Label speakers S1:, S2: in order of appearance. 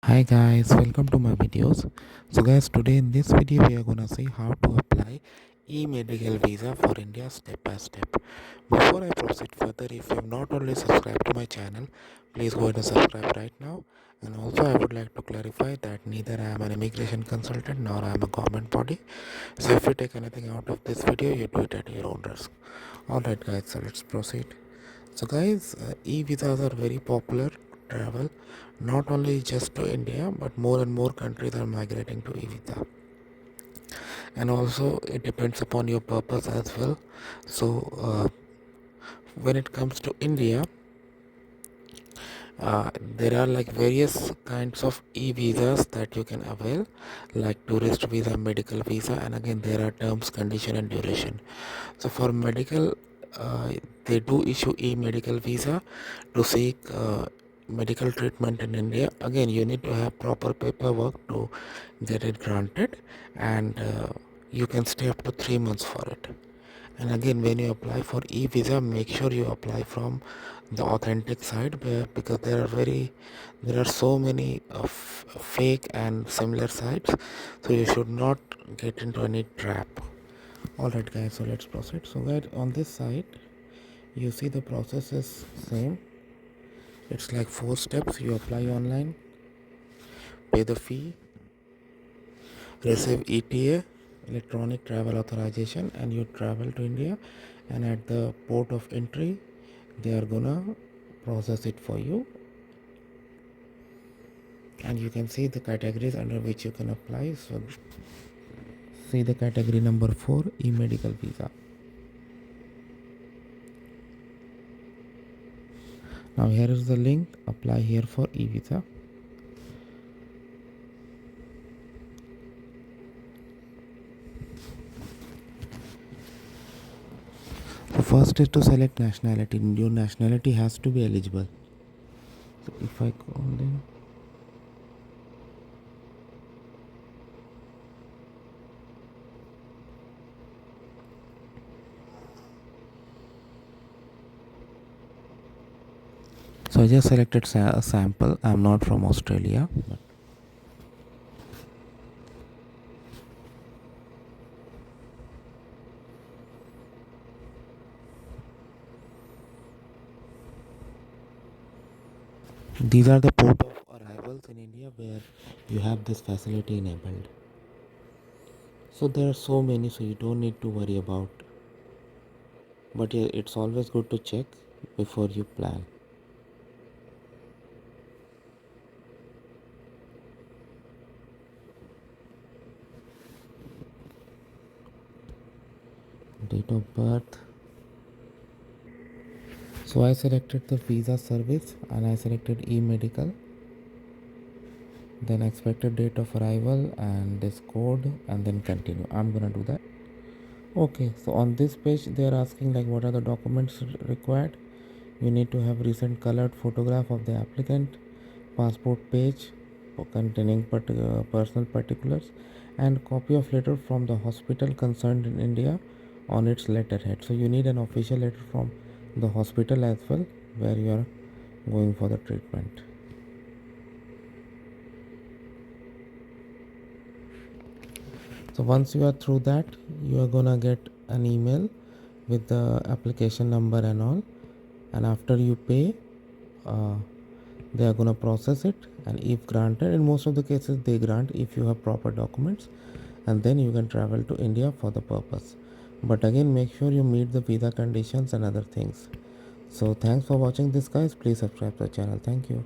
S1: Hi guys, welcome to my videos. So guys, today in this video we are gonna see how to apply e-medical visa for India step by step. Before I proceed further, if you have not already subscribed to my channel, please go ahead and subscribe right now. And also I would like to clarify that neither I am an immigration consultant nor I am a government body. So if you take anything out of this video, you do it at your own risk. Alright guys, so let's proceed. So guys, e-visas are very popular to travel, not only just to India, but more and more countries are migrating to e-visa. And also it depends upon your purpose as well. So when it comes to India, there are like various kinds of e-visas that you can avail, like tourist visa, medical visa, and again there are terms, condition and duration. So for medical, they do issue e-medical visa to seek medical treatment in India. Again, you need to have proper paperwork to get it granted, and you can stay up to 3 months for it. And again, when you apply for e-visa, make sure you apply from the authentic site, because there are so many fake and similar sites, so you should not get into any trap. Alright guys, so let's proceed. So guys, on this site you see the process is same. It's like 4 steps. You apply online, pay the fee, receive ETA, electronic travel authorization, and you travel to India, and at the port of entry they are gonna process it for you, and you can see the categories under which you can apply. So see the category number 4, e-medical visa. Now here is the link, apply here for e-visa. The first is to select nationality. Your nationality has to be eligible. So if I call them, so I just selected a sample. I'm not from Australia, but these are the port of arrivals in India where you have this facility enabled. So there are so many, so you don't need to worry about. But yeah, it's always good to check before you plan. Date of birth. So I selected the visa service and I selected e-medical. Then expected date of arrival and this code, and then continue. I'm gonna do that. Okay, so on this page they are asking like what are the documents required. You need to have recent colored photograph of the applicant, passport page containing personal particulars, and copy of letter from the hospital concerned in India on its letterhead. So you need an official letter from the hospital as well where you are going for the treatment. So once you are through that, you are gonna get an email with the application number and all, and after you pay, they are gonna process it, and if granted, in most of the cases they grant if you have proper documents, and then you can travel to India for the purpose. But again, make sure you meet the visa conditions and other things. So thanks for watching this guys. Please subscribe to the channel. Thank you.